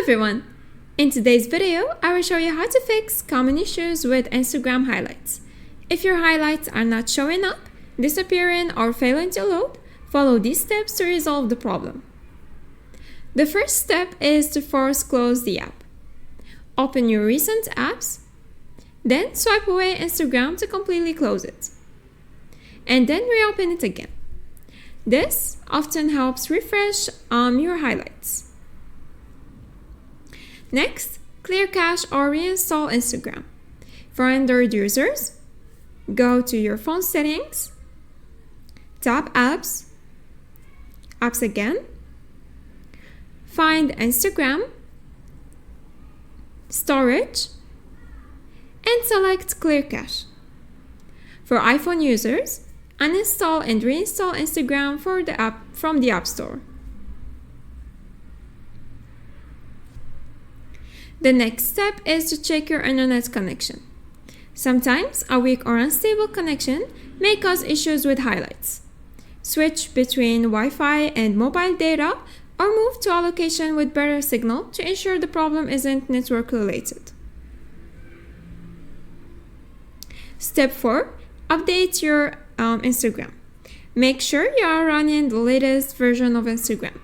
everyone! In today's video, I will show you how to fix common issues with Instagram highlights. If your highlights are not showing up, disappearing, or failing to load, follow these steps to resolve the problem. The first step is to force close the app. Open your recent apps, then swipe away Instagram to completely close it, and then reopen it again. This often helps refresh your highlights. Next, clear cache or reinstall Instagram. For Android users, go to your phone settings, tap Apps, Apps again, find Instagram, Storage, and select Clear Cache. For iPhone users, uninstall and reinstall Instagram from the App Store. The next step is to check your internet connection. Sometimes a weak or unstable connection may cause issues with highlights. Switch between Wi-Fi and mobile data or move to a location with better signal to ensure the problem isn't network related. Step 4. Update your Instagram. Make sure you are running the latest version of Instagram.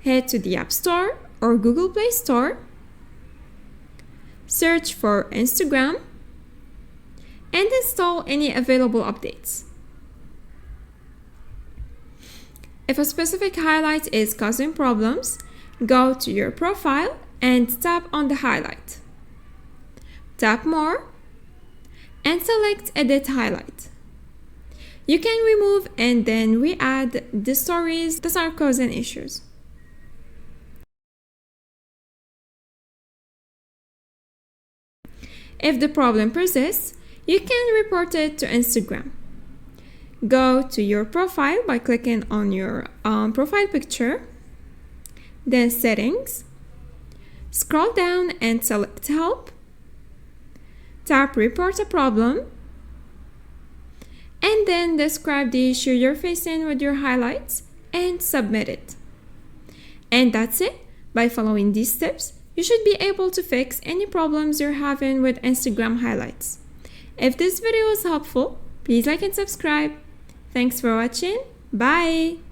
Head to the App Store or Google Play Store. Search for Instagram and install any available updates. If a specific highlight is causing problems, go to your profile and tap on the highlight. Tap More and select Edit Highlight. You can remove and then re-add the stories that are causing issues. If the problem persists, you can report it to Instagram. Go to your profile by clicking on your profile picture, then Settings, scroll down and select Help, tap Report a Problem, and then describe the issue you're facing with your highlights and submit it. And that's it. By following these steps, you should be able to fix any problems you're having with Instagram highlights. If this video was helpful, please like and subscribe. Thanks for watching. Bye!